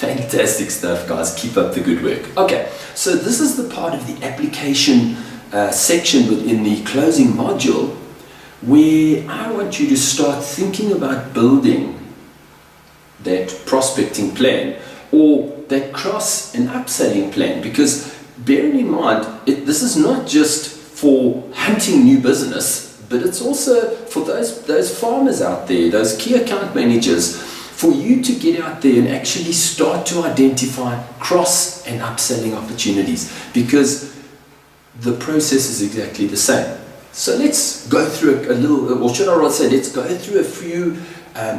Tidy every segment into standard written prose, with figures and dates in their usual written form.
Fantastic stuff, guys. Keep up the good work. Okay, so this is the part of the application section within the closing module where I want you to start thinking about building that prospecting plan or that cross and upselling plan, because bearing in mind, this is not just for hunting new business, but it's also for those farmers out there, those key account managers, for you to get out there and actually start to identify cross and upselling opportunities, because the process is exactly the same. So let's go through a little, or should I rather say, let's go through a few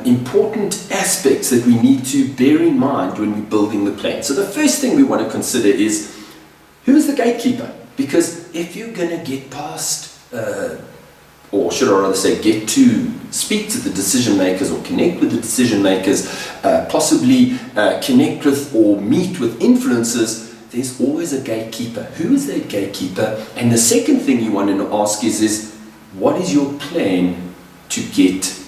important aspects that we need to bear in mind when we're building the plan. So the first thing we want to consider is, who is the gatekeeper? Because if you're going to get past, or should I rather say, get to speak to the decision makers or connect with the decision makers, possibly connect with or meet with influencers, there's always a gatekeeper. Who is that gatekeeper? And the second thing you want to ask is what is your plan to get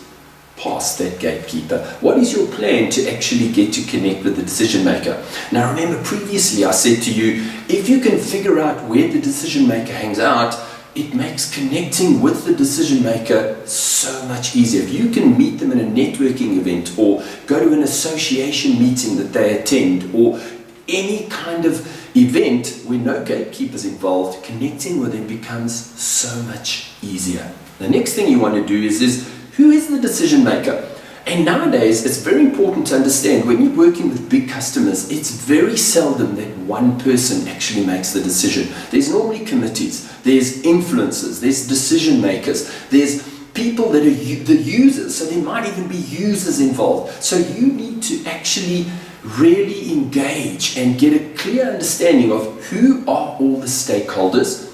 past that gatekeeper? What is your plan to actually get to connect with the decision maker? Now remember, previously I said to you, if you can figure out where the decision maker hangs out, it makes connecting with the decision maker so much easier. If you can meet them in a networking event or go to an association meeting that they attend or any kind of event where no gatekeepers involved, connecting with them becomes so much easier. The next thing you want to do is who is the decision maker? And nowadays, it's very important to understand, when you're working with big customers, it's very seldom that one person actually makes the decision. There's normally committees, there's influencers, there's decision makers, there's people that are the users, so there might even be users involved. So you need to actually really engage and get a clear understanding of who are all the stakeholders,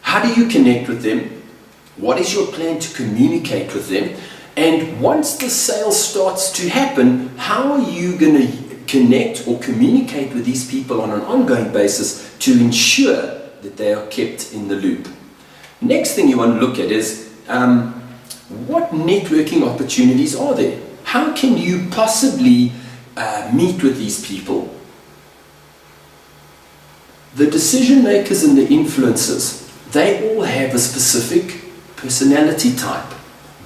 how do you connect with them, what is your plan to communicate with them, and once the sale starts to happen, how are you going to connect or communicate with these people on an ongoing basis to ensure that they are kept in the loop. Next thing you want to look at is what networking opportunities are there? How can you possibly meet with these people? The decision makers and the influencers, they all have a specific personality type.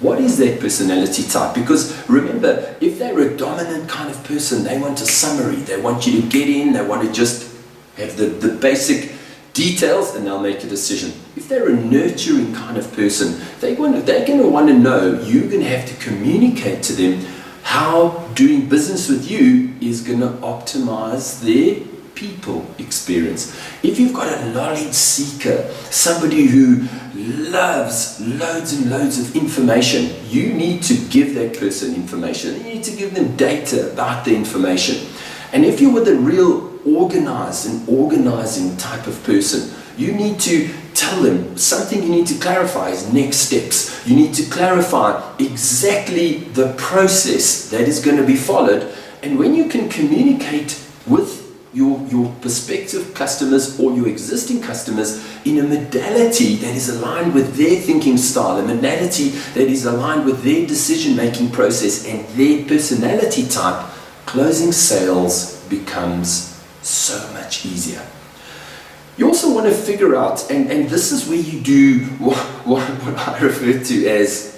What is that personality type? Because remember, if they're a dominant kind of person, they want a summary, they want you to get in, they want to just have the basic details and they'll make a decision. If they're a nurturing kind of person, they're going to want to know, you're going to have to communicate to them how doing business with you is going to optimize their people experience. If you've got a knowledge seeker, somebody who loves loads and loads of information, you need to give that person information. You need to give them data about the information. And if you're with a real organized and organizing type of person, you need to tell them something. You need to clarify is next steps. You need to clarify exactly the process that is going to be followed. And when you can communicate with your prospective customers or your existing customers in a modality that is aligned with their thinking style, a modality that is aligned with their decision-making process and their personality type, closing sales becomes so much easier. You also want to figure out, and this is where you do what I refer to as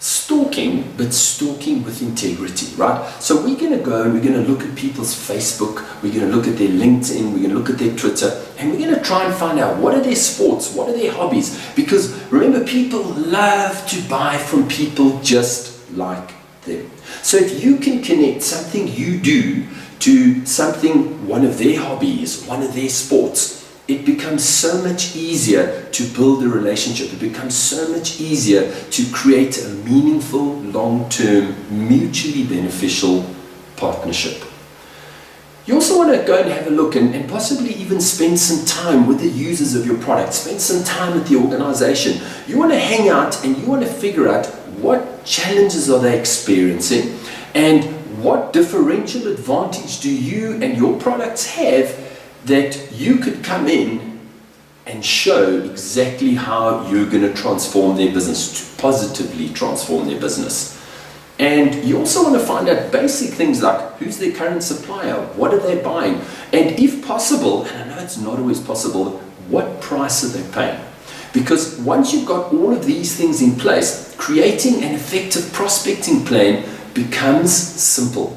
stalking, but stalking with integrity, right? So we're going to go and we're going to look at people's Facebook, we're going to look at their LinkedIn, we're going to look at their Twitter, and we're going to try and find out what are their sports, what are their hobbies, because remember, people love to buy from people just like them. So if you can connect something you do to something, one of their hobbies, one of their sports, it becomes so much easier to build a relationship. It becomes so much easier to create a meaningful, long-term, mutually beneficial partnership. You also want to go and have a look and possibly even spend some time with the users of your product. Spend some time with the organization. You want to hang out and you want to figure out what challenges are they experiencing and what differential advantage do you and your products have that you could come in and show exactly how you're going to transform their business, to positively transform their business. And you also want to find out basic things like who's their current supplier, what are they buying, and if possible, and I know it's not always possible, what price are they paying? Because once you've got all of these things in place, creating an effective prospecting plan becomes simple.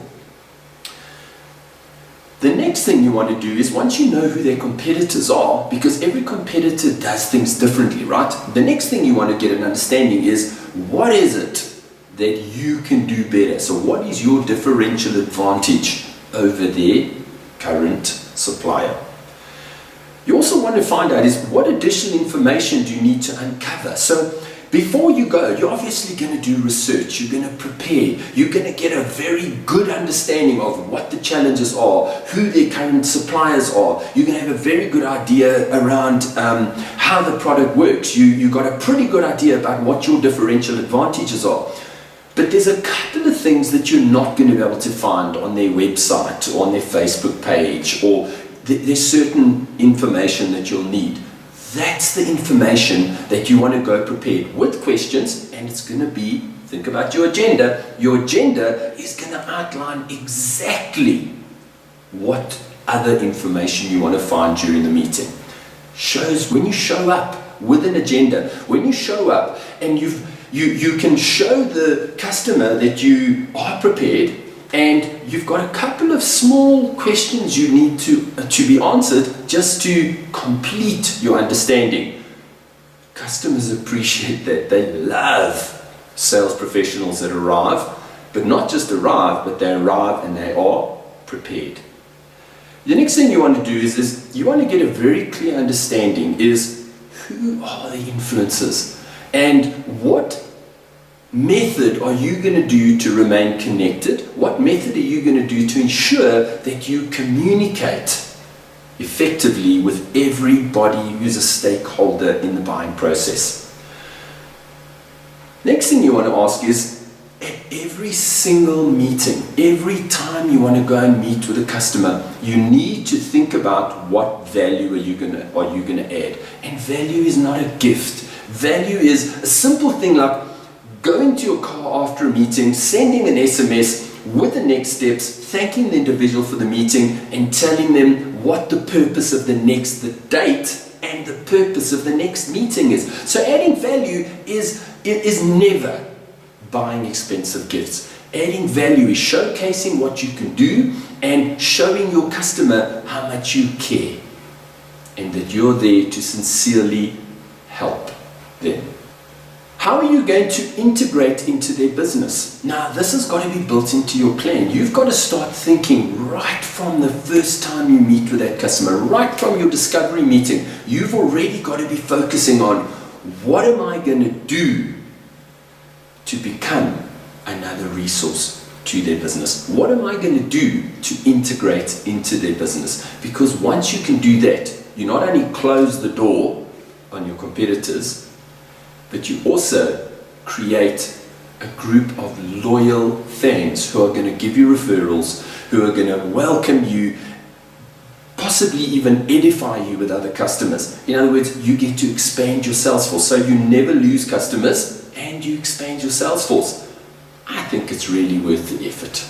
The next thing you want to do is, once you know who their competitors are, because every competitor does things differently, right? The next thing you want to get an understanding is, what is it that you can do better? So what is your differential advantage over their current supplier? You also want to find out is, what additional information do you need to uncover? So before you go, you're obviously going to do research, you're going to prepare, you're going to get a very good understanding of what the challenges are, who their current suppliers are. You're going to have a very good idea around how the product works. You've got a pretty good idea about what your differential advantages are. But there's a couple of things that you're not going to be able to find on their website or on their Facebook page, or there's certain information that you'll need. That's the information that you want to go prepared with questions, and it's going to be, think about your agenda. Your agenda is going to outline exactly what other information you want to find during the meeting. Shows when you show up with an agenda, when you show up and you can show the customer that you are prepared, and you've got a couple of small questions you need to be answered just to complete your understanding. Customers appreciate that. They love sales professionals that arrive, but not just arrive, but they arrive and they are prepared. The next thing you want to do is you want to get a very clear understanding is, who are the influencers, and what method are you going to do to remain connected? What method are you going to do to ensure that you communicate effectively with everybody who's a stakeholder in the buying process? Next thing you want to ask is, at every single meeting, every time you want to go and meet with a customer, you need to think about what value are you going to add. And value is not a gift. Value is a simple thing like going to your car after a meeting, sending an SMS with the next steps, thanking the individual for the meeting, and telling them what the purpose of the date and the purpose of the next meeting is. So adding value is never buying expensive gifts. Adding value is showcasing what you can do and showing your customer how much you care and that you're there to sincerely help them. How are you going to integrate into their business? Now, this has got to be built into your plan. You've got to start thinking right from the first time you meet with that customer, right from your discovery meeting. You've already got to be focusing on, what am I going to do to become another resource to their business? What am I going to do to integrate into their business? Because once you can do that, you not only close the door on your competitors, but you also create a group of loyal fans who are going to give you referrals, who are going to welcome you, possibly even edify you with other customers. In other words, you get to expand your sales force. So you never lose customers and you expand your sales force. I think it's really worth the effort.